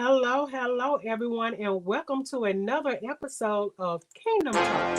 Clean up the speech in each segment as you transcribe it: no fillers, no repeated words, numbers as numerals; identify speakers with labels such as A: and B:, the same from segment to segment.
A: Hello, everyone, and welcome to another episode of Kingdom Talk.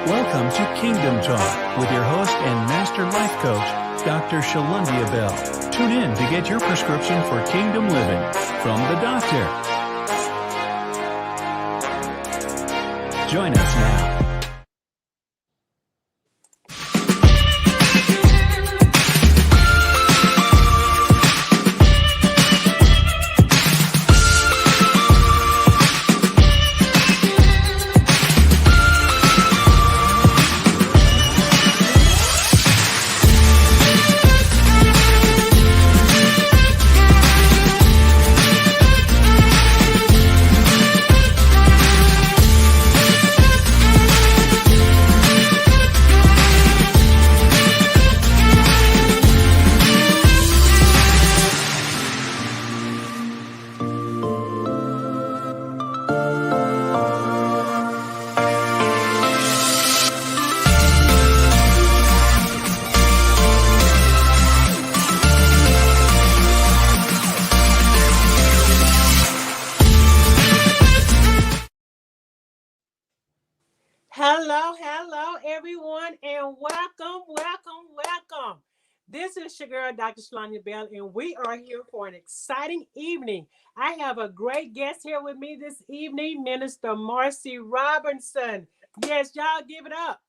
B: Welcome to Kingdom Talk with your host and master life coach, Dr. Shalundia Bell. Tune in to get your prescription for kingdom living from the doctor. Join us now.
A: Hello, everyone, and welcome. This is your girl, Dr. Shalundia Bell, and we are here for an exciting evening. I have a great guest here with me this evening, Minister Marcy Robertson. Yes, y'all give it up.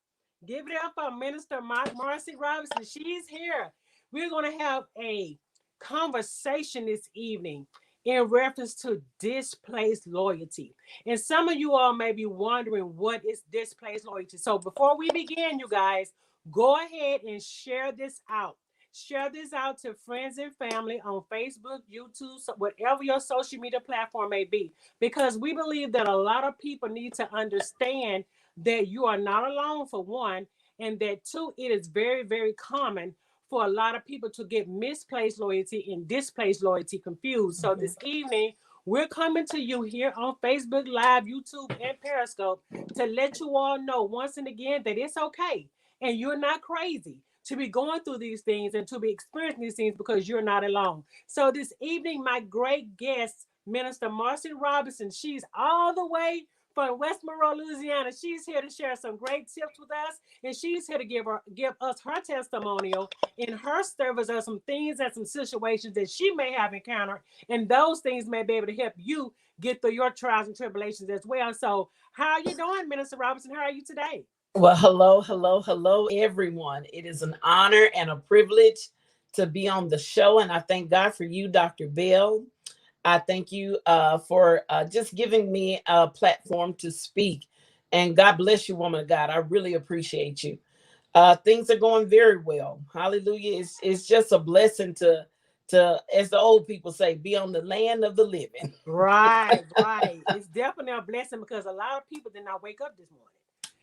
A: Give it up for Minister Marcy Robertson. She's here. We're going to have a conversation this evening in reference to displaced loyalty. And some of you all may be wondering what is displaced loyalty. So before we begin, you guys, go ahead and share this out. Share this out to friends and family on Facebook, YouTube, whatever your social media platform may be, because we believe that a lot of people need to understand that you are not alone, for one, and that two, it is very, very common for a lot of people to get misplaced loyalty and displaced loyalty confused. So this evening, we're coming to you here on Facebook Live, YouTube, and Periscope to let you all know once and again that it's okay and you're not crazy to be going through these things and to be experiencing these things, because you're not alone. So this evening, my great guest, Minister Marcy Robertson, she's all the way from West Monroe, Louisiana. She's here to share some great tips with us, and she's here to give us her testimonial in her service of some things and some situations that she may have encountered, and those things may be able to help you get through your trials and tribulations as well. So how are you doing, Minister Robertson? How are you today?
C: Well, hello, everyone. It is an honor and a privilege to be on the show, and I thank God for you, Dr. Bell. I thank you for just giving me a platform to speak. And God bless you, woman of God. I really appreciate you. Things are going very well. Hallelujah. It's just a blessing to, as the old people say, be on the land of the living.
A: Right, right. It's definitely a blessing because a lot of people did not wake up this morning.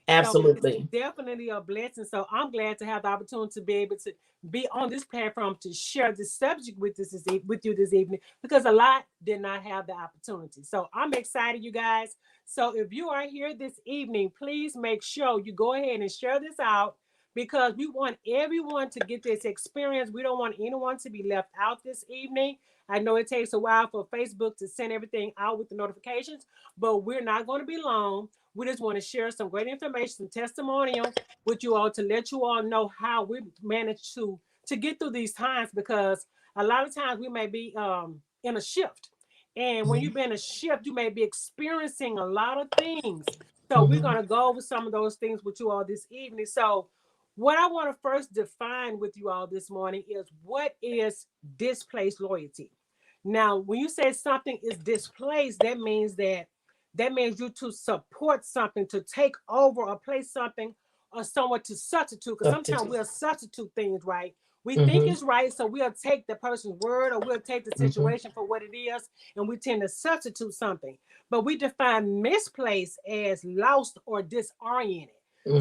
A: So it's
C: Absolutely.
A: definitely a blessing. So I'm glad to have the opportunity to be able to be on this platform to share this subject with with you this evening because a lot did not have the opportunity. So I'm excited, you guys. So if you are here this evening, please make sure you go ahead and share this out because we want everyone to get this experience. We don't want anyone to be left out this evening. I know it takes a while for Facebook to send everything out with the notifications, but we're not going to be long. We just want to share some great information, some testimonial with you all to let you all know how we managed to get through these times because a lot of times we may be in a shift. And when you've been in a shift, you may be experiencing a lot of things. So we're
C: Mhm.
A: going to go over some of those things with you all this evening. So what I want to first define with you all this morning is what is displaced loyalty. Now, when you say something is displaced, that means you to support something, to take over or place something or someone to substitute. Because sometimes
C: Substitute.
A: we'll substitute things, right? We think
C: Mhm.
A: it's right, so we'll take the person's word or we'll take the
C: Mhm.
A: situation for what it is, and we tend to substitute something. But we define misplaced as lost or disoriented.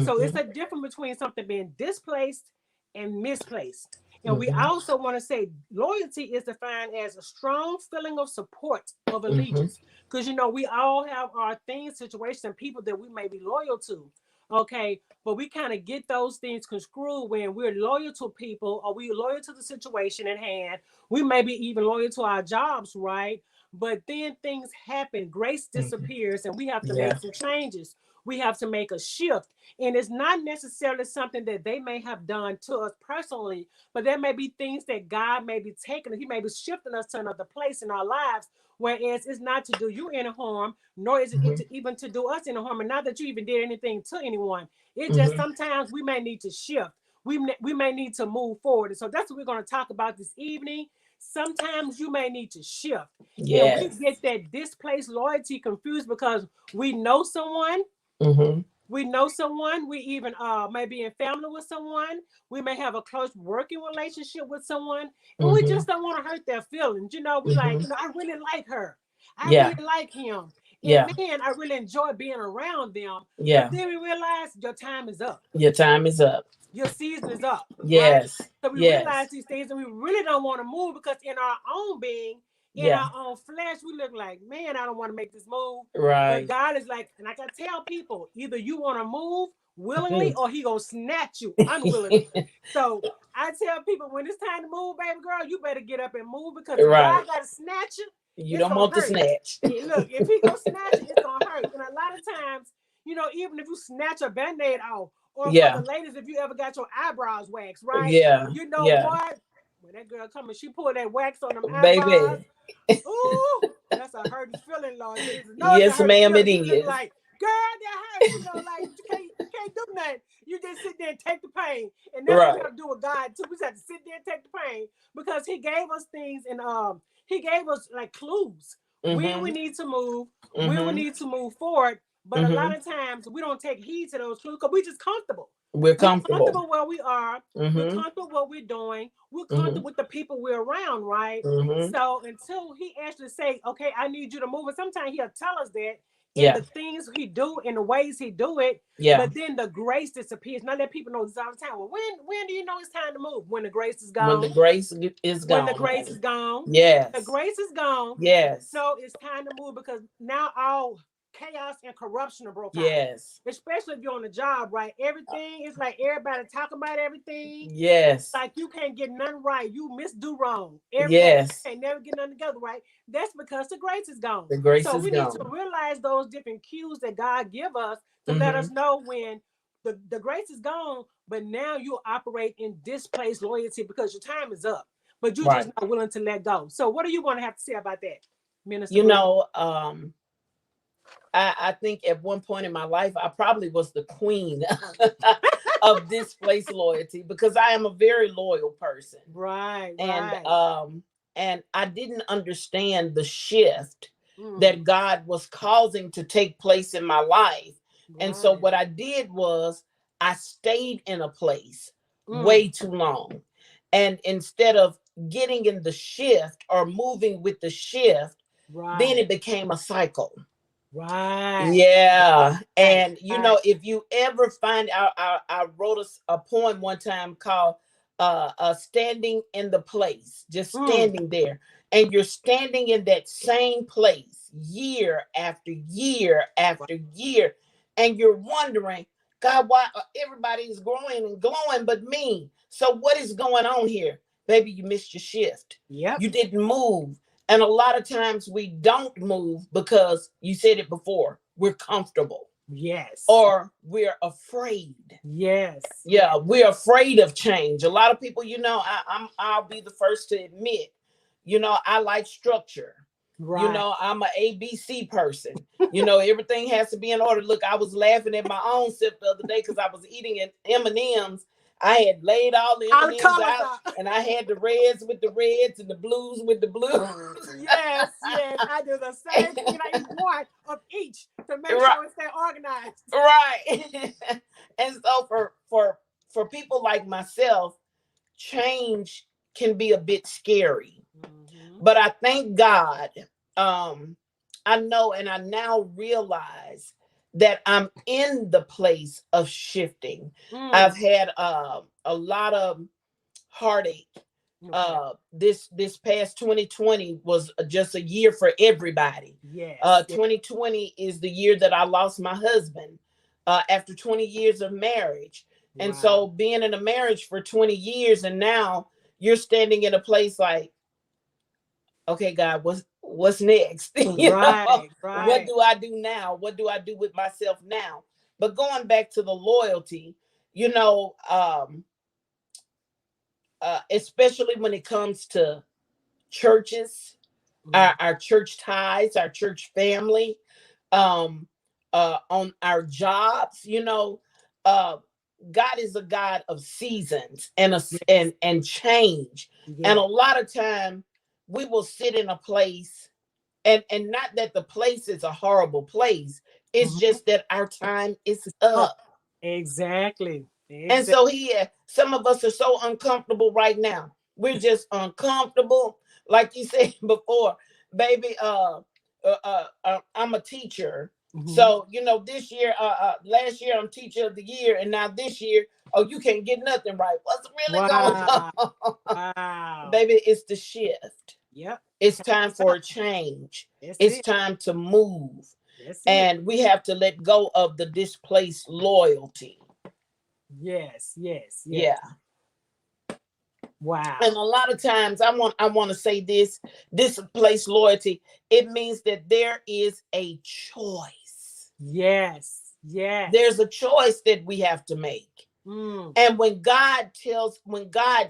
A: So it's
C: Mhm.
A: a difference between something being displaced and misplaced. And we
C: Mhm.
A: also want to say loyalty is defined as a strong feeling of support, of
C: Mhm.
A: allegiance. Because, we all have our things, situations, and people that we may be loyal to. Okay. But we kind of get those things construed when we're loyal to people or we're loyal to the situation at hand. We may be even loyal to our jobs, right? But then things happen, grace
C: Mhm.
A: disappears, and we have to
C: Yeah.
A: make some changes. We have to make a shift. And it's not necessarily something that they may have done to us personally, but there may be things that God may be taking, He may be shifting us to another place in our lives. Whereas it's not to do you any harm, nor is it
C: Mhm.
A: even to do us any harm, and not that you even did anything to anyone. It just
C: Mhm.
A: sometimes we may need to shift. We may need to move forward. And so that's what we're going to talk about this evening. Sometimes you may need to shift. And we
C: Yes.
A: get that displaced loyalty confused because we know someone,
C: Mhm.
A: we even may be in family with someone, we may have a close working relationship with someone, and we
C: Mhm.
A: just don't want to hurt their feelings. We like,
C: Mhm.
A: I really like her, I
C: Yeah.
A: really like him, and
C: Yeah.
A: man, I really enjoy being around them. But
C: Yeah.
A: then we realize your time is up,
C: Your time is up.
A: your season is up, right?
C: Yes.
A: So we realize
C: Yes.
A: these things and we really don't want to move because in our own being, in
C: Yeah.
A: our own flesh, we look like, man, I don't want to make this move. But
C: Right.
A: God is like, and I can tell people, either you want to move willingly
C: Mhm.
A: or He gonna snatch you unwillingly. So I tell people when it's time to move, baby girl, you better get up and move because if
C: Right.
A: God gotta snatch you,
C: You
A: it's
C: don't
A: gonna
C: want to
A: hurt.
C: snatch.
A: Look, if He gonna snatch you, it's gonna hurt. And a lot of times, even if you snatch a band-aid off, or for the
C: Yeah.
A: ladies, if you ever got your eyebrows waxed, right?
C: Yeah.
A: You know
C: Yeah.
A: what? When that girl come and she pulled that wax on them eyebrows,
C: Baby.
A: ooh, that's a hurting feeling, Lord Jesus. No, it's a
C: Yes,
A: hurting
C: ma'am, it
A: feeling. You look
C: is.
A: like, girl, that hurt. Like you can't do nothing. You just sit there and take the pain. And that's what we
C: Right.
A: have to do with God too. We just have to sit there and take the pain because He gave us things and He gave us like clues when we
C: Mhm.
A: need to move, when we
C: Mhm.
A: need to move forward. But a lot
C: Mhm.
A: of times we don't take heed to those clues because we just comfortable.
C: We're
A: We're
C: comfortable.
A: comfortable where we are. We're
C: Mhm.
A: comfortable what we're doing. We're
C: Mhm.
A: comfortable with the people we're around, right?
C: Mhm.
A: So until He actually say, "Okay, I need you to move," and sometimes He'll tell us that in
C: Yeah.
A: the things He do, in the ways He do it.
C: Yeah.
A: But then the grace disappears. Not let people know this all the time. Well, when do you know it's time to move? When the grace is
C: When the
A: gone.
C: grace is
A: When the
C: gone,
A: grace is
C: honey.
A: gone. The
C: Yes.
A: grace is gone.
C: Yes.
A: No, it's time to move because now all chaos and corruption are broke out.
C: Yes.
A: Especially if you're on the job, right? Everything is like everybody talking about everything.
C: Yes.
A: Like you can't get nothing right. You misdo wrong every day. You
C: Yes.
A: can't never get nothing together, right? That's because the grace is gone.
C: The grace
A: So
C: is
A: we need to
C: gone.
A: realize those different cues that God give us to let us
C: Mhm.
A: know when the grace is gone, but now you operate in displaced loyalty because your time is up, but you're just
C: Right.
A: not willing to let go. So what do you want to have to say about that, Minister
C: You
A: Brenda?
C: know, I think at one point in my life, I probably was the queen of displaced loyalty because I am a very loyal person.
A: Right,
C: And
A: right.
C: I didn't understand the shift
A: Mm,
C: that God was causing to take place in my life. And so
A: right.
C: what I did was I stayed in a place way too long. And instead of getting in the shift or moving with the shift, then
A: Right.
C: it became a cycle.
A: Right.
C: Yeah.
A: Right.
C: And
A: Right.
C: if you ever find out, I wrote a poem one time called Standing in the Place, just
A: Mm.
C: standing there. And you're standing in that same place year after year
A: Right.
C: after year. And you're wondering, God, why everybody is growing and glowing but me? So what is going on here? Baby, you missed your shift.
A: Yep.
C: You didn't move. And a lot of times we don't move because you said it before, we're comfortable
A: Yes.
C: or we're afraid.
A: Yes.
C: Yeah, we're afraid of change. A lot of people, I'll be the first to admit, I like structure.
A: Right.
C: I'm a ABC person. Everything has to be in order. Look, I was laughing at my own self the other day because I was eating M&Ms. I had laid all the
A: All the
C: M&Ms
A: colors
C: out,
A: are.
C: and I had the reds with the reds and the blues with the blues.
A: Yes. Yes. I do the same thing. And I eat one of each to make
C: Right,
A: sure it stay organized.
C: right. And so for people like myself, change can be a bit scary.
A: Mm-hmm.
C: But I thank God. Um, I know and I now realize that I'm in the place of shifting.
A: Mm.
C: I've had a lot of heartache.
A: Okay.
C: This past 2020 was just a year for everybody.
A: Yes. Yes.
C: 2020 is the year that I lost my husband after 20 years of marriage. And
A: Wow.
C: so being in a marriage for 20 years and now you're standing in a place like, okay, God, what's next?
A: Right.
C: What
A: Right.
C: do I do now? What do I do with myself now? But going back to the loyalty, you know, um, especially when it comes to churches,
A: Mm.
C: our church ties, our church family, um, on our jobs, uh, God is a God of seasons
A: Yes.
C: and change. And a
A: Yes.
C: lot of time we will sit in a place, and not that the place is a horrible place. It's
A: Mhm.
C: just that our time is up.
A: Exactly.
C: And
A: Exactly.
C: so here, some of us are so uncomfortable right now. We're just uncomfortable. Like you said before, baby, I'm a teacher.
A: Hmm.
C: So, this year, last year, I'm teacher of the year. And now this year, oh, you can't get nothing right. What's really going
A: Wow.
C: on?
A: Wow.
C: Baby, it's the shift.
A: Yep.
C: It's
A: Time
C: time
A: is
C: for
A: up.
C: a change.
A: That's
C: It's
A: it.
C: time to move.
A: That's it.
C: And we have to let go of the displaced loyalty.
A: Yes. Yes. Yes.
C: Yeah. And
A: Wow.
C: a lot of times I want to say this place loyalty, it means that there is a choice.
A: Yes. Yes.
C: There's a choice that we have to make.
A: Mm.
C: And when God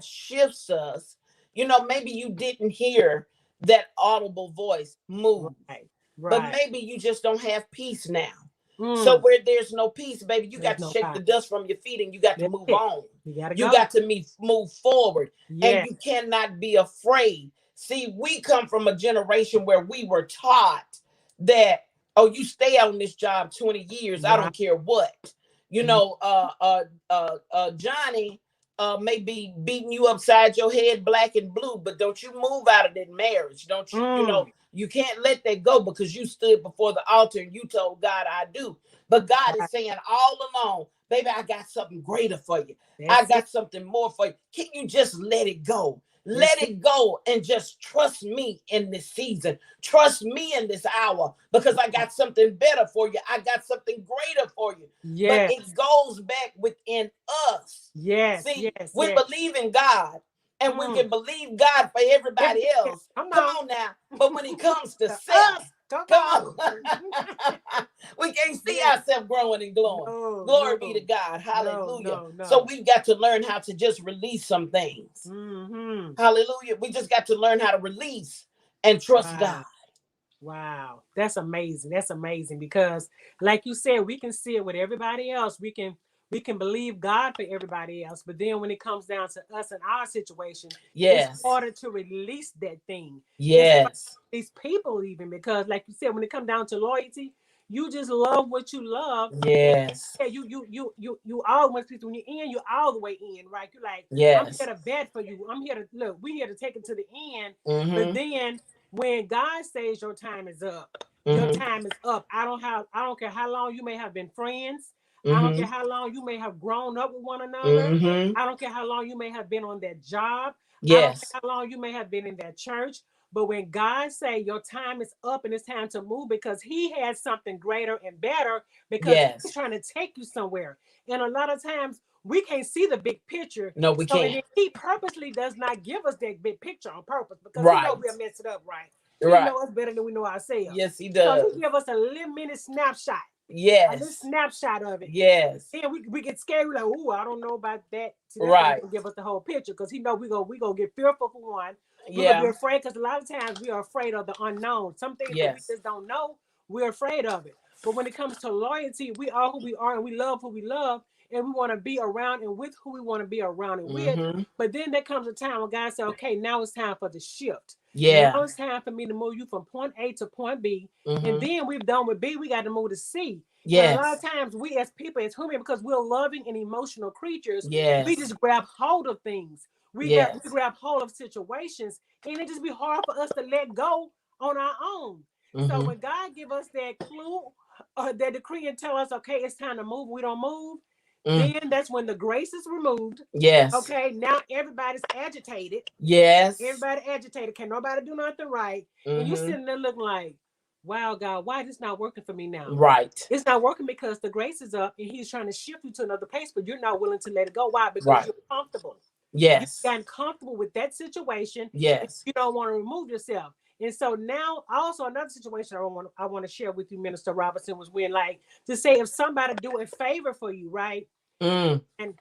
C: shifts us, maybe you didn't hear that audible voice move,
A: Right.
C: but
A: Right.
C: maybe you just don't have peace now. So
A: Mm.
C: where there's no peace, baby, you
A: There's
C: got to
A: no
C: shake the
A: pie.
C: dust from your feet and you got to
A: That's
C: move
A: it.
C: on.
A: You gotta
C: You
A: go.
C: got to move forward, and
A: Yes.
C: you cannot be afraid. See, we come from a generation where we were taught that, oh, you stay on this job 20 years, I
A: Right.
C: don't care what.
A: Mm.
C: Johnny may be beating you upside your head black and blue, but don't you move out of that marriage. Don't you,
A: Mm.
C: you can't let that go because you stood before the altar and you told God, I do. But God is
A: Right.
C: saying all along, baby, I got something greater for you. I
A: That's it.
C: got something more for you. Can you just let it go? Let
A: That's it.
C: it go and just trust me in this season. Trust me in this hour because I got something better for you. I got something greater for you. But
A: Yes.
C: it goes back within us.
A: Yes.
C: See,
A: Yes.
C: we
A: Yes.
C: believe in God and we
A: Mm.
C: can believe God for everybody
A: Everybody else.
C: else.
A: Come
C: Come
A: on.
C: on now. But when it comes to
A: To
C: self,
A: us. Come
C: come
A: on.
C: on. We can't see
A: Yes.
C: ourselves growing and glowing.
A: No.
C: Glory be to
A: No.
C: God.
A: No.
C: Hallelujah.
A: No.
C: So
A: No.
C: we've got to learn how to just release some things.
A: Mm-hmm.
C: Hallelujah. We just got to learn how to release and trust God.
A: Wow. Wow. That's amazing. That's amazing because like you said, we can see it with everybody else. We can believe God for everybody else. But then when it comes down to us and our situation, it's
C: Yes.
A: harder to release that thing. It's harder to
C: Yes.
A: release people even because like you said, when it comes down to loyalty, you just love what you love.
C: Yes.
A: Yeah, you always when you're in, you're all the way in, right? You're like, I'm here
C: Yes.
A: to bet for you. I'm here to look. We're here to take it to the end. But
C: Mm-hmm.
A: then when God says your time is up, your
C: Mm-hmm.
A: time is up. I don't care how long you may have been friends. I don't care
C: Mm-hmm.
A: how long you may have grown up with one another.
C: Mm-hmm.
A: I don't care how long you may have been on that job. I don't
C: Yes.
A: care how long you may have been in that church. But when God say your time is up and it's time to move because he has something greater and better because he's
C: Yes.
A: trying to take you somewhere. And a lot of times we can't see the big picture.
C: No, we
A: So and
C: can't.
A: then he purposely does not give us that big picture on purpose because he knows
C: Right.
A: we'll mess it up, right? He
C: Right.
A: knows us better than we know ourselves.
C: Yes, he
A: So
C: does.
A: he give us a little mini snapshot, a little
C: Yes.
A: snapshot of it.
C: Yes.
A: Then we get scared. We're like, "Ooh, I don't know about that." See, that's why he
C: Right.
A: don't give us the whole picture because he know we gonna get fearful for one. We're gonna be
C: Yeah.
A: afraid because a lot of times we are afraid of the unknown. Some things that we
C: Yes.
A: just don't know, we're afraid of it. But when it comes to loyalty, we are who we are and we love who we love and we want to be around and with who we want to be around and with.
C: Mm-hmm.
A: But then there comes a time when God said, okay, now it's time for the shift.
C: Yeah.
A: Now it's time for me to move you from point A to point B. And
C: Mm-hmm.
A: then we've done with B, we got to move to C. And a lot of
C: Yes.
A: times we as people, as human, because we're loving and emotional creatures, we
C: Yes.
A: just grab hold of things. We
C: Yes.
A: grab hold of situations, and it just be hard for us to let go on our own. So
C: Mm-hmm.
A: when God give us that clue or that decree and tell us, okay, it's time to move, we don't move,
C: Mm.
A: then that's when the grace is removed.
C: Yes.
A: Okay, now everybody's agitated.
C: Yes.
A: Everybody agitated. Can nobody do nothing right? And you
C: Mm-hmm.
A: sitting there looking like, wow, God, why is this not working for me now?
C: Right.
A: It's not working because the grace is up and he's trying to shift you to another place, but you're not willing to let it go. Why? Because
C: Right.
A: you're comfortable. You've
C: Yes.
A: gotten comfortable with that situation. And
C: Yes.
A: you don't want to remove yourself. And so now, also another situation I want to share with you, Minister Robertson, was when like to say if somebody do a favor for you, right?
C: Mm.
A: And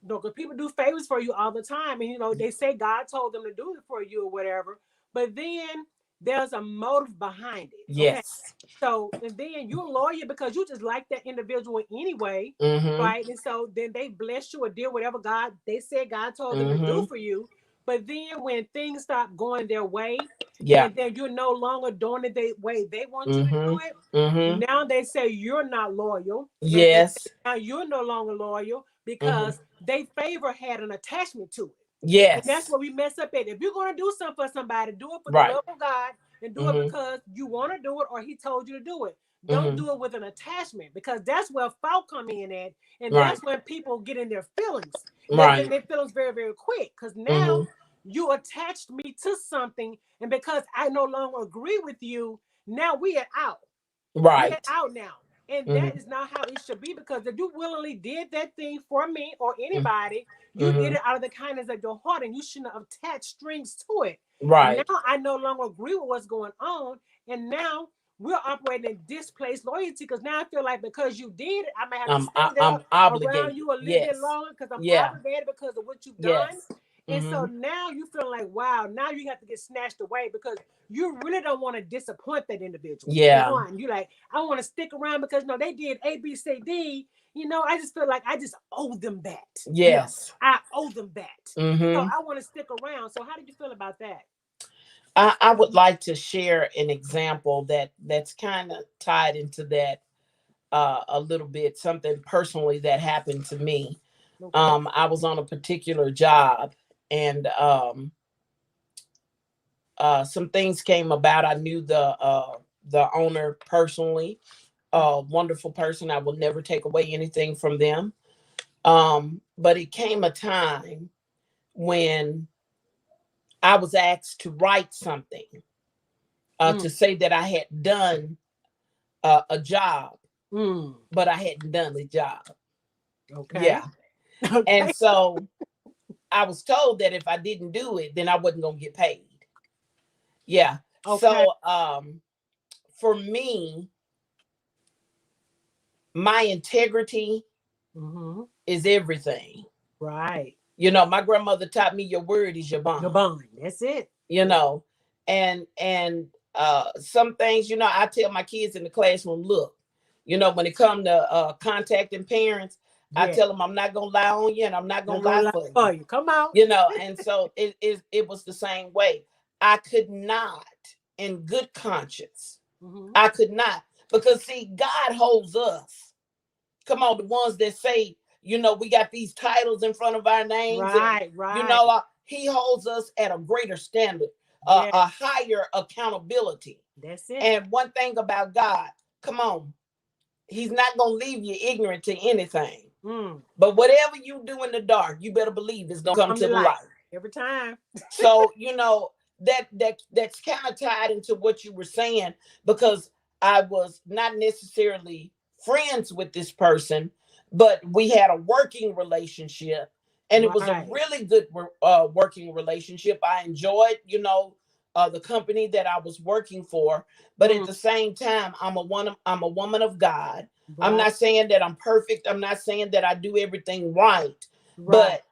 A: because people do favors for you all the time, and they say God told them to do it for you or whatever, but then there's a motive behind it. Okay,
C: Yes.
A: so and then you're loyal because you just like that individual anyway,
C: Mm-hmm.
A: right? And so then they bless you or did whatever God they said God told them to do
C: Mm-hmm.
A: for you. But then when things stop going their way,
C: Yeah.
A: and then you're no longer doing it the way they want you to
C: Mm-hmm.
A: do it,
C: Mm-hmm.
A: now they say you're not loyal, and they
C: Yes.
A: say now you're no longer loyal
C: Mm-hmm.
A: because they favor had an attachment to it. And that's
C: Yes.
A: where we mess up at. If you're going to do something for somebody, do it for the
C: Right.
A: love of God and do it
C: Mm-hmm.
A: because you want to do it or he told you to do it. Don't
C: Mm-hmm.
A: do it with an attachment because that's where fault come in at. And
C: Right.
A: that's when people get in their feelings. And they get in
C: Right.
A: their feelings very, very quick because now
C: Mm-hmm.
A: you attached me to something. And because I no longer agree with you, now we are out. We are
C: Right.
A: out now. And
C: Mm-hmm.
A: that is not how it should be because if you willingly did that thing for me or anybody, you did
C: Mm-hmm.
A: it out of the kindness of your heart and you shouldn't have attached strings to it. Now
C: Right.
A: I no longer agree with what's going on. And now we're operating in displaced loyalty because now I feel like because you did it, I may have to stay there
C: I'm
A: around
C: obligated.
A: you a little bit
C: Yes.
A: longer because I'm
C: Yeah.
A: obligated because of what you've done.
C: Yes.
A: And so
C: Mm-hmm.
A: now you feel like, wow, now you have to get snatched away because you really don't want to disappoint that individual. For
C: Yeah.
A: one, you like, I want to stick around because they did A, B, C, D. I just feel like I just owe them that.
C: Yes.
A: I owe them that. So
C: Mm-hmm.
A: I want to stick around. So how did you feel about that?
C: I would like to share an example that's kind of tied into that a little bit, something personally that happened to me.
A: Okay.
C: I was on a particular job and some things came about. I knew the owner personally, wonderful person. I will never take away anything from them. But it came a time when I was asked to write something to say that I had done a job,
A: Mm.
C: but I hadn't done the job.
A: Okay.
C: Yeah. And
A: Okay.
C: so I was told that if I didn't do it, then I wasn't going to get paid. Yeah.
A: Okay.
C: So for me, my integrity
A: Mm-hmm.
C: is everything.
A: Right.
C: My grandmother taught me your word is your
A: Your
C: bond.
A: bond. That's it.
C: You know, and some things, I tell my kids in the classroom, look, when it comes to contacting parents, I
A: Yeah.
C: tell them I'm not gonna lie on you and I'm not
A: Not
C: gonna
A: gonna
C: lie
A: lie
C: for
A: for
C: you.
A: you. Come on.
C: And so it was the same way. I could not, in good conscience,
A: Mm-hmm.
C: I could not, Because see, God holds us. Come on, the ones that say, we got these titles in front of our names, and
A: Right.
C: he holds us at a greater standard,
A: Yeah,
C: a higher accountability.
A: that's it.
C: And one thing about God, come on, he's not going to leave you ignorant to anything. But whatever you do in the dark, you better believe it's going to come to the light.
A: Every time.
C: So, that's kind of tied into what you were saying, because I was not necessarily friends with this person, but we had a working relationship, and it was a really good working relationship. I enjoyed, the company that I was working for, but at the same time, I'm a woman of God. I'm not saying that I'm perfect. I'm not saying that I do everything right. But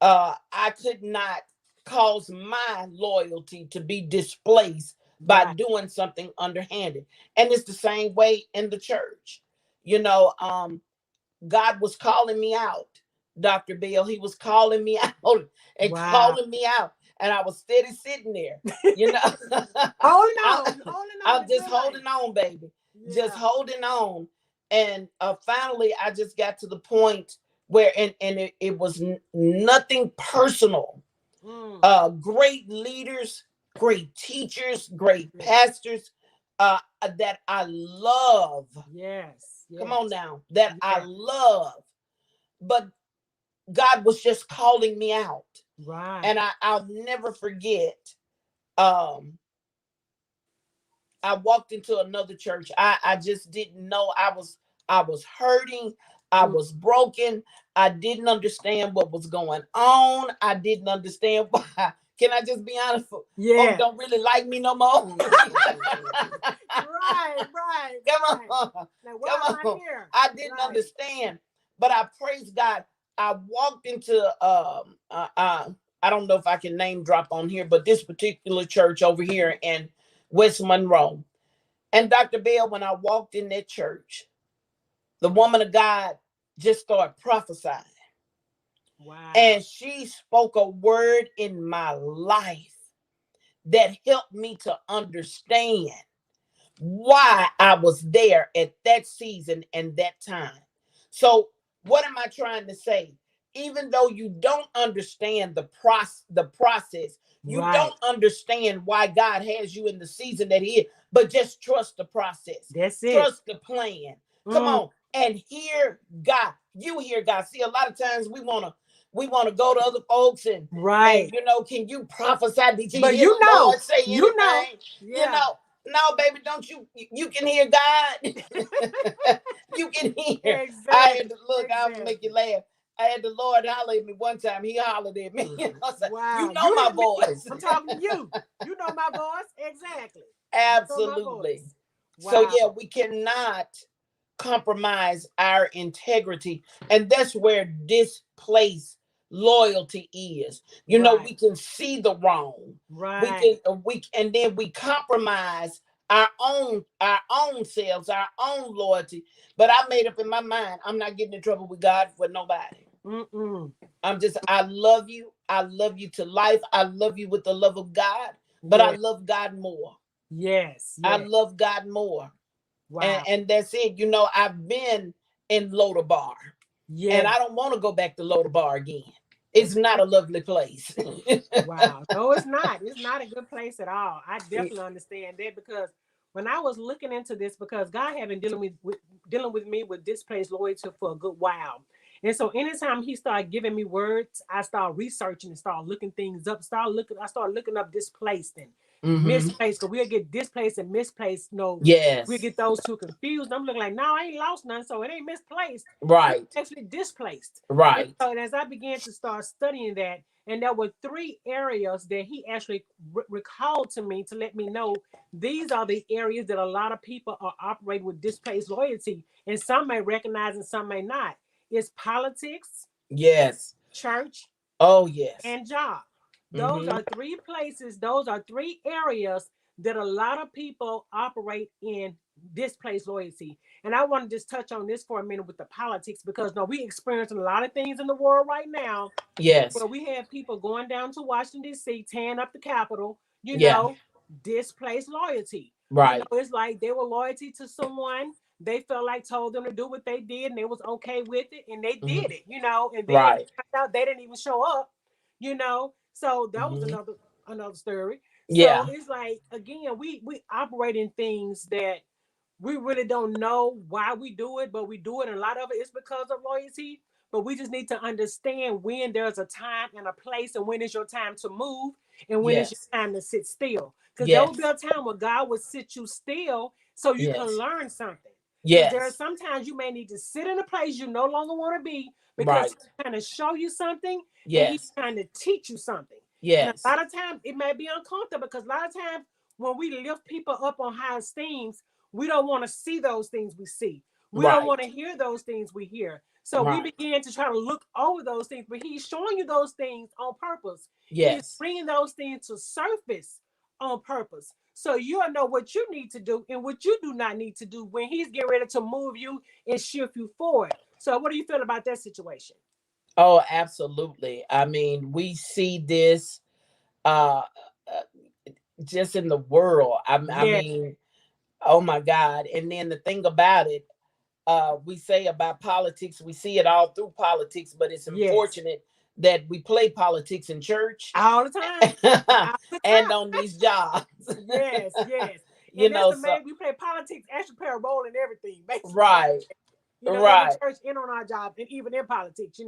C: I could not cause my loyalty to be displaced by doing something underhanded. And it's the same way in the church. God was calling me out, Dr. Bill. He was calling me out and calling me out. And I was steady sitting there,
A: holding on.
C: I'm just holding on, baby. Yeah. Just holding on. And finally, I just got to the point where, and it was nothing personal. Great leaders, great teachers, great pastors that I love.
A: Yes.
C: Come on now, that I love. But God was just calling me out.
A: Right.
C: And I'll never forget. I walked into another church. I just didn't know. I was hurting. I was broken. I didn't understand what was going on. I didn't understand why. Can I just be honest?
A: Yeah.
C: Folks don't really like me no more.
A: Right.
C: Come on.
A: Now, why am I here?
C: I didn't understand, but I praise God. I walked into I don't know if I can name drop on here, but this particular church over here in West Monroe. And Dr. Bell, when I walked in that church, the woman of God just started prophesying.
A: Wow.
C: And she spoke a word in my life that helped me to understand why I was there at that season and that time. So what am I trying to say? Even though you don't understand the process, you don't understand why God has you in the season that he is, but just trust the process.
A: That's it.
C: Trust the plan. Come on and hear God. You hear God. See, a lot of times we want to go to other folks and can you prophesy? Did you
A: but
C: hear the Lord say anything?
A: Yeah.
C: No, baby, don't you can hear God. You can hear.
A: Exactly.
C: I had to look, I'm gonna make you laugh. I had the Lord holler at me one time. He hollered at me. I was like,
A: wow.
C: You know my voice.
A: I'm talking to you. You know my voice. Exactly.
C: Absolutely.
A: Wow.
C: So yeah, we cannot compromise our integrity. And that's where displaced loyalty is. You know, we can see the wrong. And then we compromise our own selves, our own loyalty. But I made up in my mind, I'm not getting in trouble with God for nobody. I love you. I love you to life. I love you with the love of God, but I love God more.
A: Yes.
C: I love God more.
A: Wow.
C: And that's it. You know, I've been in Lodabar. Yeah. And I don't want to go back to Lodabar again. It's not a lovely place.
A: Wow. No, it's not. It's not a good place at all. I definitely understand that, because when I was looking into this, because God had been dealing with me with displaced loyalty for a good while. And so anytime he started giving me words, I started researching and started looking things up. I started looking up displaced and misplaced, because we'll get displaced and misplaced. We'll get those two confused. I'm looking like, no, I ain't lost none, so it ain't misplaced.
C: Right.
A: It's actually displaced.
C: Right.
A: And as I began to start studying that, and there were 3 areas that he actually recalled to me to let me know these are the areas that a lot of people are operating with displaced loyalty, and some may recognize and some may not. It's politics,
C: yes,
A: church,
C: yes,
A: and job. Those are 3 places. Those are 3 areas that a lot of people operate in displaced loyalty. And I want to just touch on this for a minute with the politics, because we experiencing a lot of things in the world right now.
C: Yes.
A: Where we have people going down to Washington, D.C., tearing up the Capitol, displaced loyalty.
C: Right.
A: It's like they were loyalty to someone. They felt like told them to do what they did, and they was okay with it, and they
C: Hmm.
A: did it. And then
C: Right.
A: it turned out they didn't even show up. So that was
C: Hmm.
A: another story. So
C: Yeah.
A: it's like, again, we operate in things that we really don't know why we do it, but we do it. And a lot of it is because of loyalty. But we just need to understand when there's a time and a place, and when it's your time to move, and when it's
C: Yes.
A: your time to sit still. Because there will be
C: Yes.
A: a time where God will sit you still so you can
C: Yes.
A: learn something. Because there are
C: Yes.
A: sometimes you may need to sit in a place you no longer want to be, because
C: Right.
A: he's trying to show you something, and he's
C: Yes.
A: trying to teach you something. And a
C: Yes.
A: lot of times it may be uncomfortable, because a lot of times when we lift people up on high esteems, we don't want to see those things we see. We don't
C: Right.
A: want to hear those things we hear. So we
C: Right.
A: begin to try to look over those things, but he's showing you those things on purpose. He's
C: Yes.
A: bringing those things to surface on purpose. So you'll know what you need to do and what you do not need to do when he's getting ready to move you and shift you forward. So what do you feel about that situation?
C: Oh, absolutely. I mean, we see this uh, just in the world. I
A: Yes,
C: mean, oh my God. And then the thing about it, we say about politics, we see it all through politics, but it's
A: yes.
C: unfortunate that we play politics in church
A: All the time. All the
C: and
A: time.
C: on these jobs.
A: Yes, yes.
C: You
A: And that's
C: know,
A: the
C: so
A: main, we play politics, actually play a role in everything, basically.
C: right,
A: In the
C: right.
A: church and on our job, and even in politics.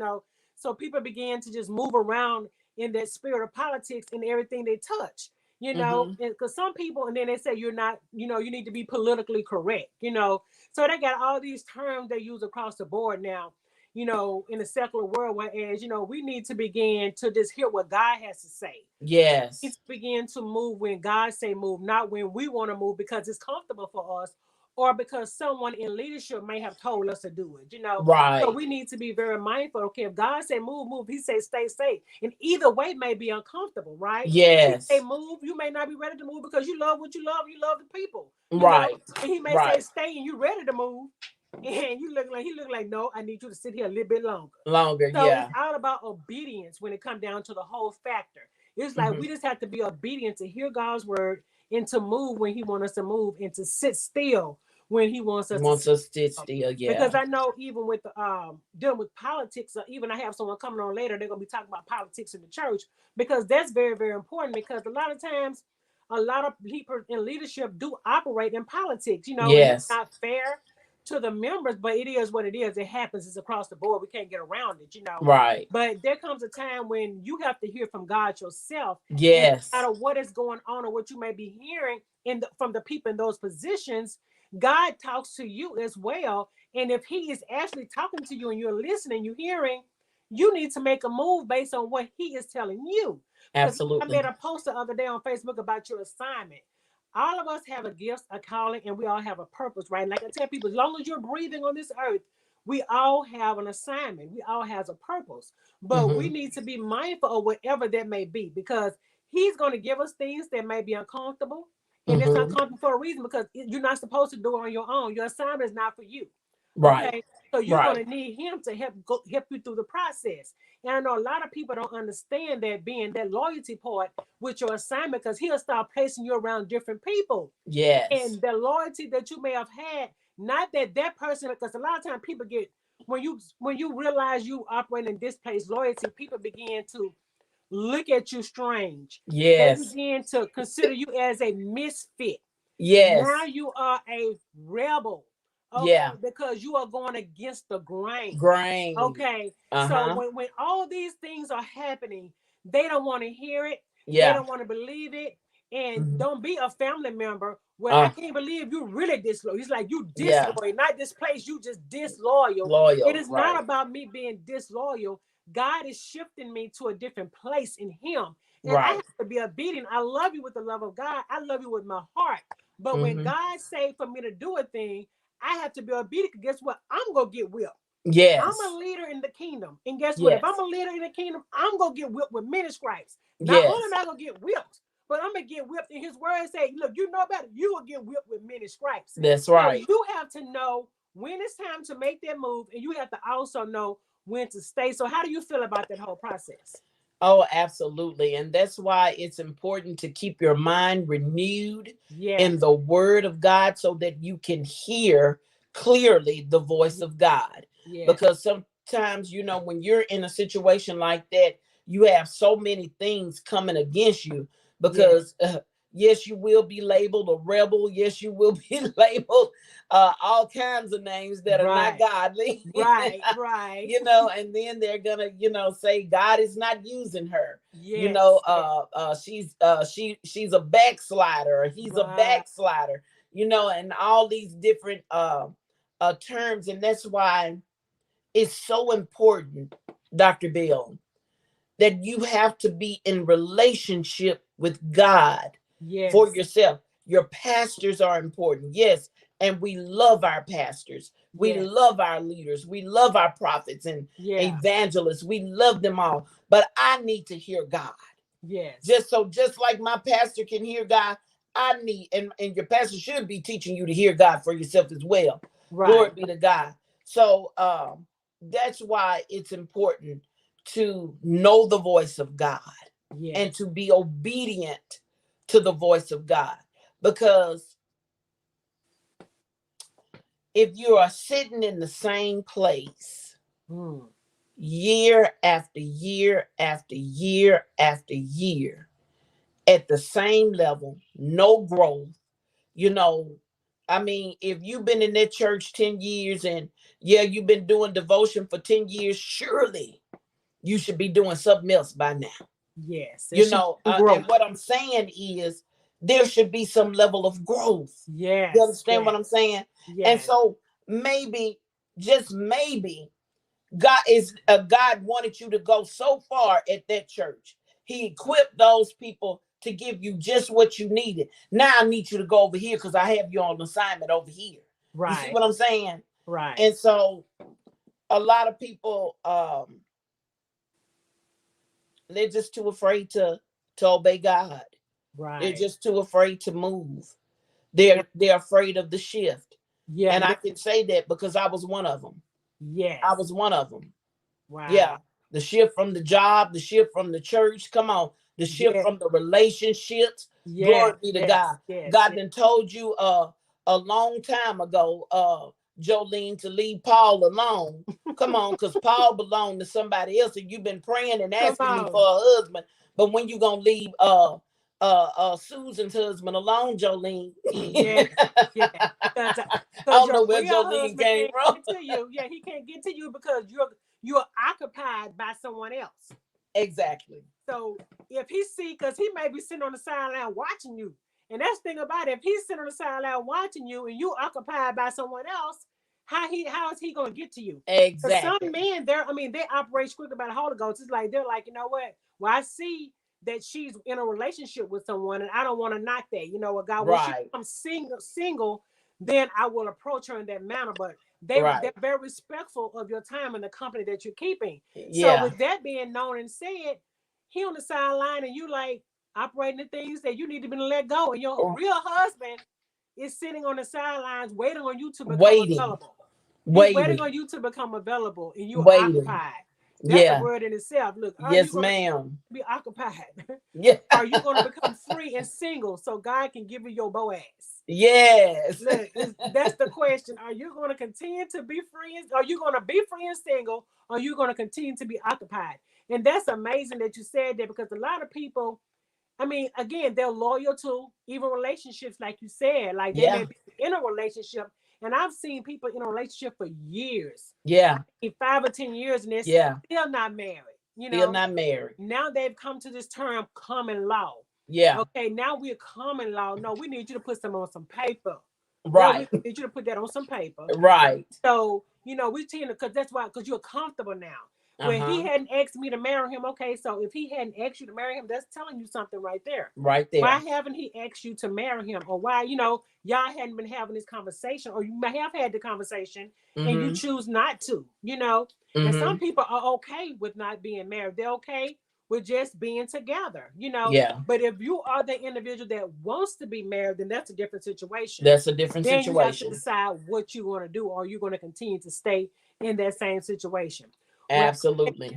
A: So people begin to just move around in that spirit of politics in everything they touch.
C: Hmm.
A: Because some people, and then they say you're not, you need to be politically correct. So they got all these terms they use across the board now, in the secular world, whereas, we need to begin to just hear what God has to say. It's
C: Yes,
A: begin to move when God say move, not when we want to move because it's comfortable for us, or because someone in leadership may have told us to do it. So
C: right.
A: we need to be very mindful. Okay, if God say move, move. He say stay, stay. And either way may be uncomfortable, right? He say
C: Yes,
A: move, you may not be ready to move because you love what you love. You love the people, you know.
C: right,
A: And he may say
C: right.
A: stay, and you ready to move, and he look like no, I need you to sit here a little bit longer.
C: Longer,
A: So it's
C: yeah.
A: all about obedience when it comes down to the whole factor. It's like
C: Hmm.
A: we just have to be obedient to hear God's word and to move when He wants us to move, and to sit still when He wants us to
C: Wants
A: sit
C: us to sit
A: still.
C: still, yeah.
A: Because I know even with dealing with politics, even I have someone coming on later, they're gonna be talking about politics in the church, because that's very, very important. Because a lot of times, a lot of people in leadership do operate in politics, and it's
C: Yes,
A: not fair to the members, but it is what it is. It happens. It's across the board. We can't get around it.
C: right.
A: But there comes a time when you have to hear from God yourself, and no
C: Yes,
A: matter what is going on or what you may be hearing from the people in those positions, God talks to you as well. And if He is actually talking to you and you're listening, you're hearing, you need to make a move based on what He is telling you. Because I made
C: absolutely.
A: a post the other day on Facebook about your assignment. All of us have a gift, a calling, and we all have a purpose, right? Like I tell people, as long as you're breathing on this earth, we all have an assignment. We all have a purpose. But we
C: Hmm.
A: need to be mindful of whatever that may be, because He's going to give us things that may be uncomfortable. And it's
C: Hmm.
A: uncomfortable for a reason, because you're not supposed to do it on your own. Your assignment is not for you.
C: Right,
A: Okay. So you're
C: right.
A: going to need Him to help you through the process. And I know a lot of people don't understand that, being that loyalty part with your assignment, because He'll start placing you around different people.
C: Yes,
A: And the loyalty that you may have had, not that person, because a lot of times people get, when you realize you operate in displaced loyalty, people begin to look at you strange. They
C: yes,
A: begin to consider you as a misfit. Now
C: yes,
A: you are a rebel, okay,
C: yeah.
A: because you are going against the grain.
C: Grain.
A: Okay, so
C: Uh-huh.
A: when all these things are happening, they don't want to hear it, they
C: Yeah.
A: don't want to believe it, and
C: Hmm.
A: don't be a family member. Well, I
C: Uh,
A: can't believe you really disloyal. He's like, you
C: yeah.
A: disloyal, not displaced, you just disloyal. It
C: Loyal.
A: is not
C: Right.
A: about me being disloyal. God is shifting me to a different place in Him, and I have
C: Right.
A: to be obedient. I love you with the love of God. I love you with my heart. But when
C: Hmm.
A: God say for me to do a thing, I have to be obedient. Guess what? I'm gonna get whipped. I'm a
C: Yes.
A: leader in the kingdom. And guess what? If I'm
C: Yes.
A: a leader in the kingdom, I'm going to get whipped with many stripes. Not only
C: Yes.
A: am I going to get whipped, but I'm going to get whipped in His word and say, look, you know about it. You will get whipped with many stripes.
C: That's
A: So
C: right.
A: you have to know when it's time to make that move. And you have to also know when to stay. So how do you feel about that whole process?
C: Oh, absolutely. And that's why it's important to keep your mind renewed in
A: Yes.
C: the word of God so that you can hear clearly the voice of God.
A: Yes.
C: Because sometimes, when you're in a situation like that, you have so many things coming against you
A: Yes.
C: because, yes, you will be labeled a rebel. Yes, you will be labeled all kinds of names that are not
A: Right.
C: godly.
A: Right. Right.
C: And then they're gonna, say God is not using her.
A: Yes. Yes.
C: She's a backslider, or he's a
A: Right.
C: backslider, and all these different terms. And that's why it's so important, Dr. Bill, that you have to be in relationship with God for
A: Yes.
C: yourself. Your pastors are important, yes, and we love our pastors. We
A: Yes.
C: love our leaders. We love our prophets and
A: Yeah.
C: evangelists. We love them all. But I need to hear God.
A: Yes.
C: Just like my pastor can hear God, I need, and your pastor should be teaching you to hear God for yourself as well. Glory
A: Right.
C: be to God. So that's why it's important to know the voice of God and
A: Yes.
C: to be obedient to the voice of God. Because if you are sitting in the same place
A: Mm.
C: year after year after year after year at the same level, no growth, you know, I mean, if you've been in that church 10 years and yeah, you've been doing devotion for 10 years, surely you should be doing something else by now.
A: Yes. There should be
C: And
A: growth.
C: what I'm saying is there should be some level of growth. You
A: Yes.
C: understand what
A: Yes.
C: I'm saying? And
A: Yes.
C: so maybe, just maybe, God wanted you to go so far at that church. He equipped those people to give you just what you needed. Now I need you to go over here because I have you on assignment over here. You see
A: Right.
C: what I'm saying?
A: Right.
C: And so a lot of people, they're just too afraid to obey God. They're
A: Right.
C: just too afraid to move.
A: And
C: They're afraid of the shift.
A: yeah.
C: And I can say that because I was one of them. I
A: Yes.
C: was one of them. Yeah.
A: Wow.
C: The shift from the job, the shift from the church. Come on. The shift
A: Yes.
C: from the relationships. Glory
A: Yes.
C: be to
A: Yes.
C: God.
A: Yes.
C: God
A: Yes.
C: done told you a long time ago, Jolene, to leave Paul alone. Come on, because Paul belonged to somebody else, and you've been praying and
A: Come
C: asking me for
A: on.
C: a husband. But when you gonna leave Susan's husband alone, Jolene?
A: Yes. Yes. Because
C: I
A: because
C: don't know
A: your
C: where
A: real
C: Jolene
A: husband
C: came
A: can't
C: from.
A: get to you. Yeah, he can't get to you because you're occupied by someone else.
C: Exactly.
A: So if he see, because he may be sitting on the sideline watching you, and that's the thing about it. If he's sitting on the sideline watching you, and you occupied by someone else, how is he going to get to you? For some
C: Exactly.
A: men, they operate quicker by the Holy Ghost. It's like they're like, you know what? Well, I see that she's in a relationship with someone, and I don't want to knock that. You know what, God? When she
C: Right.
A: becomes single, then I will approach her in that manner. But they're
C: Right.
A: very respectful of your time and the company that you're keeping. So
C: Yeah.
A: with that being known and said, he on the sideline and you like operating the things that you need to be let go, and your real husband is sitting on the sidelines waiting on you to become
C: Waiting.
A: available. He's waiting on
C: Waiting.
A: you to become available, and you're
C: Waiting.
A: occupied. That's a
C: Yeah.
A: word in itself. Look, are you
C: Yes,
A: going to
C: ma'am.
A: be occupied?
C: Yeah.
A: Are you going to become free and single so God can give you your Boaz?
C: Yes.
A: Look, that's the question. Are you going to continue to be free? Are you going to be free and single? Or are you going to continue to be occupied? And that's amazing that you said that, because a lot of people, I mean, again, they're loyal to even relationships, like you said. Like they may
C: Yeah.
A: be in a relationship, and I've seen people in a relationship for years,
C: Yeah.
A: 5 or 10 years, and they're
C: Yeah.
A: still not married. You
C: Still
A: know,
C: not married.
A: now they've come to this term common law.
C: Yeah.
A: Okay, now we're common law. No, we need you to put some on some paper. Yeah, we
C: Right.
A: need you to put that on some paper.
C: Right.
A: So, we tend to, because that's why, because you're comfortable now. When he
C: Uh-huh.
A: hadn't asked me to marry him, okay, so if he hadn't asked you to marry him, that's telling you something right there.
C: Right
A: Why
C: there.
A: haven't he asked you to marry him? Or why, y'all hadn't been having this conversation, or you may have had the conversation and you
C: Mm-hmm.
A: choose not to. And some
C: Mm-hmm.
A: people are okay with not being married. They're okay with just being together.
C: Yeah.
A: But if you are the individual that wants to be married, then that's a different situation.
C: That's a different
A: Then you have to
C: situation.
A: decide what you want to do, or you're going to continue to stay in that same situation. Well,
C: Absolutely.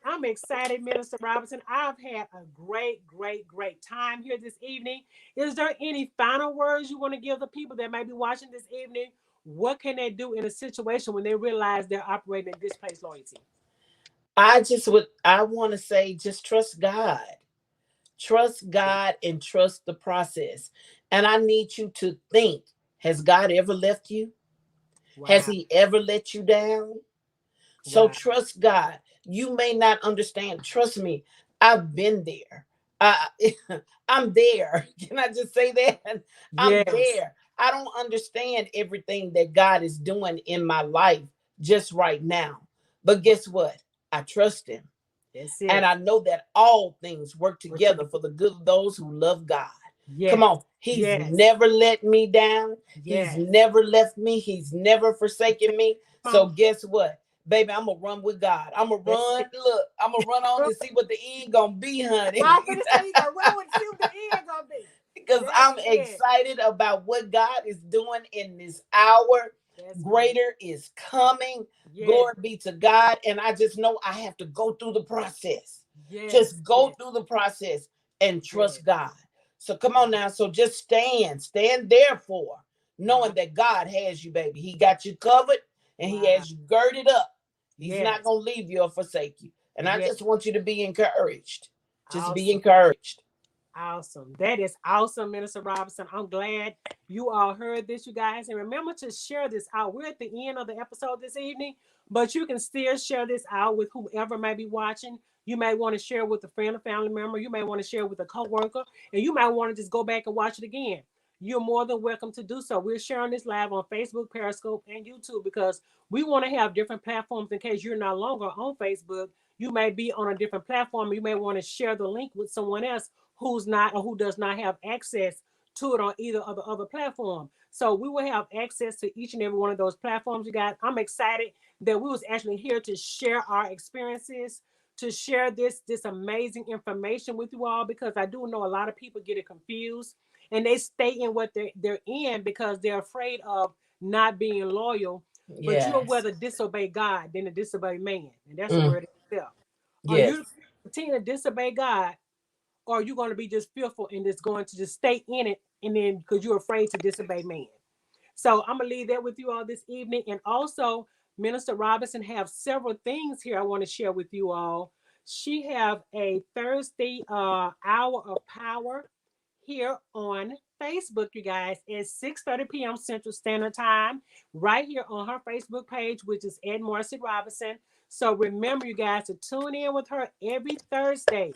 A: I'm excited, Minister Robinson. I've had a great time here this evening. Is there any final words you want to give the people that may be watching this evening? What can they do in a situation when they realize they're operating in displaced loyalty?
C: I want to say, just trust God. Trust God and trust the process. And I need you to think, has God ever left you? Has
A: Wow,
C: he ever let you down? So
A: wow.
C: trust God. You may not understand. Trust me, I've been there. I, I'm there. Can I just say that? I'm
A: Yes,
C: there. I don't understand everything that God is doing in my life just right now. But guess what? I trust him.
A: that's
C: And
A: it.
C: I know that all things work
A: We're
C: together
A: together.
C: for the good of those who love God. Come
A: Yes,
C: on. He's
A: yes,
C: never let me down. He's
A: yes.
C: never left me. He's never forsaken me.
A: Come
C: So
A: on,
C: guess what? Baby, I'm gonna run with God. I'm gonna
A: that's
C: run.
A: it.
C: Look, I'm gonna run on and see what the end gonna be, honey.
A: I'm gonna say you gonna run and see what the end gonna be.
C: Because
A: That's
C: I'm
A: it.
C: excited about what God is doing in this hour.
A: That's right.
C: Greater is coming.
A: Yes,
C: Glory be to God. And I just know I have to go through the process.
A: yes,
C: Just go
A: yes,
C: through the process and
A: yes.
C: trust God. So come on now. So just stand therefore,
A: Wow,
C: knowing that God has you, baby. He got you covered and he
A: wow.
C: has you girded up. He's not
A: Yes,
C: going to leave you or forsake you. And I
A: yes.
C: just want you to be encouraged. Just be
A: Awesome.
C: encouraged.
A: Awesome. That is awesome, Minister Robinson. I'm glad you all heard this, you guys. And remember to share this out. We're at the end of the episode this evening, but you can still share this out with whoever may be watching. You may want to share with a friend or family member. You may want to share with a coworker, and you might want to just go back and watch it again. You're more than welcome to do so. We're sharing this live on Facebook, Periscope, and YouTube because we want to have different platforms in case you're no longer on Facebook. You may be on a different platform. You may want to share the link with someone else who's not or who does not have access to it on either of the other platform. So we will have access to each and every one of those platforms, you guys. I'm excited that we was actually here to share our experiences, to share this amazing information with you all because I do know a lot of people get it confused and they stay in what they're in because they're afraid of not being loyal. But you'll
C: Yes.
A: rather disobey God than to disobey man, and that's a
C: Mm,
A: word itself. Are
C: yes.
A: you continue to disobey God, or are you going to be just fearful and just going to just stay in it and then because you're afraid to disobey man? So I'm gonna leave that with you all this evening. And also, Minister Robinson have several things here I want to share with you all. She have a Thursday hour of power here on Facebook, you guys, at 6:30 p.m. Central Standard Time, right here on her Facebook page, which is at Marcy Robertson. So remember, you guys, to tune in with her every Thursday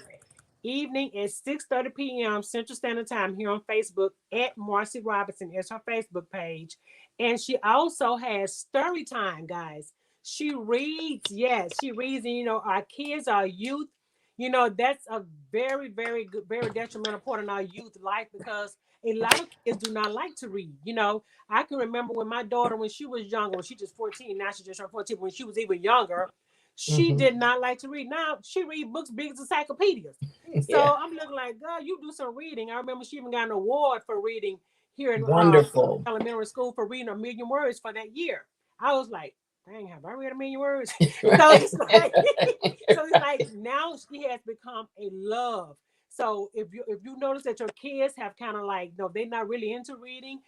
A: evening at 6:30 p.m. Central Standard Time here on Facebook at Marcy Robinson is her Facebook page. And she also has story time, guys. She reads, yes, she reads, and our kids, our youth, that's a very good, very detrimental part in our youth life because a lot of kids do not like to read. I can remember when my daughter, when she was younger, when she just 14, now she just turned 14, when she was even younger, she
C: Hmm.
A: did not like to read. Now she read books big as encyclopedias.
C: Yeah.
A: So I'm looking like, girl, you do some reading. I remember she even got an award for reading here in
C: Wonderful.
A: elementary school for reading 1,000,000 words for that year. I was like, dang, have I read 1,000,000 words? So
C: Right.
A: it's like, so it's like now she has become a love. So if you notice that your kids have kind of like, no, they're not really into reading,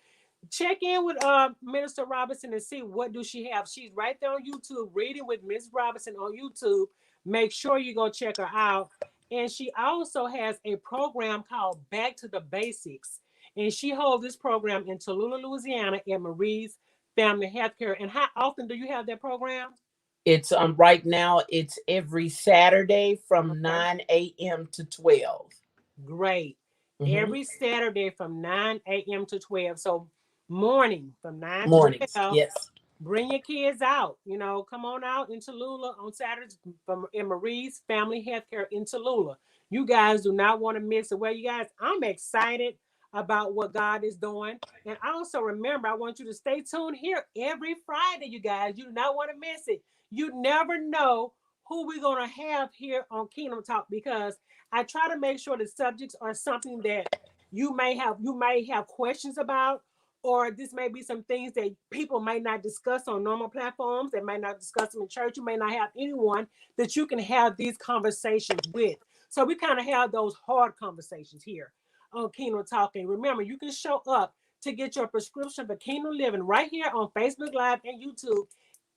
A: check in with Minister Robinson and see what do she have. She's right there on YouTube, reading with Miss Robinson on YouTube. Make sure you go check her out. And she also has a program called Back to the Basics. And she holds this program in Tallulah, Louisiana at Marie's Family Healthcare. And how often do you have that program?
C: It's right now it's every Saturday from
A: Okay.
C: 9 a.m. to 12.
A: Great.
C: Hmm.
A: Every Saturday from 9 a.m. to 12. So morning from 9 to
C: Mornings.
A: 12.
C: Yes.
A: Bring your kids out. Come on out in Tallulah on Saturdays from in Marie's Family Healthcare in Tallulah. You guys do not want to miss it. Well, you guys, I'm excited about what God is doing. And also remember, I want you to stay tuned here every Friday, you guys. You do not want to miss it. You never know who we're going to have here on Kingdom Talk because I try to make sure the subjects are something that you may have questions about, or this may be some things that people might not discuss on normal platforms. They might not discuss them in church. You may not have anyone that you can have these conversations with. So we kind of have those hard conversations here on Kingdom Talking. Remember, you can show up to get your prescription for Kingdom Living right here on Facebook Live and YouTube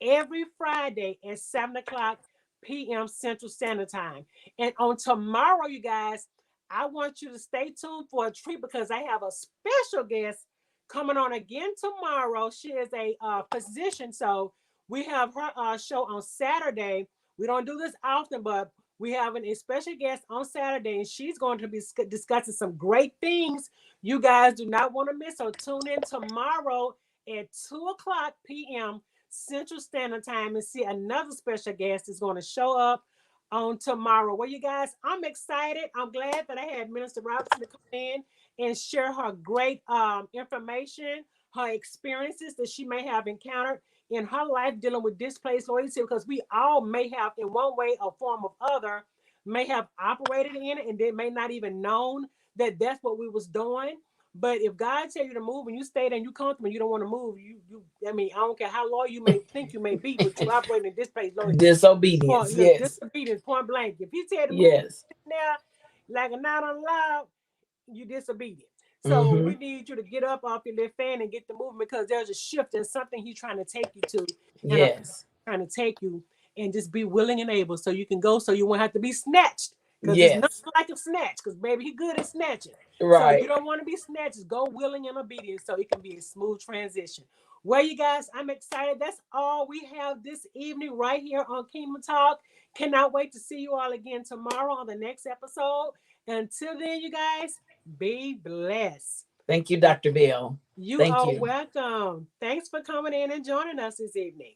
A: every Friday at 7 o'clock p.m. Central Standard Time. And on tomorrow, you guys, I want you to stay tuned for a treat because I have a special guest coming on again tomorrow. She is a physician, so we have her show on Saturday. We don't do this often, but we have a special guest on Saturday, and she's going to be discussing some great things you guys do not want to miss. So tune in tomorrow at 2 o'clock p.m. Central Standard Time and see another special guest is going to show up on tomorrow. Well, you guys, I'm excited. I'm glad that I had Minister Robertson to come in and share her great information, her experiences that she may have encountered in her life dealing with displaced loyalty, because we all may have, in one way or form of other, may have operated in it and they may not even known that that's what we was doing. But if God tell you to move and you stay there and you comfortable, you don't want to move. I mean, I don't care how loyal you may think you may be, but you operate in displaced loyalty.
C: Disobedience, yes.
A: Disobedience, point blank. If he tell you to move
C: Yes.
A: now, like a not allowed, you disobedient. So we need you to get up off your left fan and get the movement, because there's a shift in something he's trying to take you to. And
C: yes.
A: Trying to take you, and just be willing and able so you can go, so you won't have to be snatched. Because
C: yes.
A: it's not like a snatch, because baby, he good at snatching.
C: Right.
A: So you don't want to be snatched. Go willing and obedient so it can be a smooth transition. Well, you guys, I'm excited. That's all we have this evening right here on Kingdom Talk. Cannot wait to see you all again tomorrow on the next episode. Until then, you guys, be blessed.
C: Thank you, Dr. Bell.
A: You are welcome. Thanks for coming in and joining us this evening.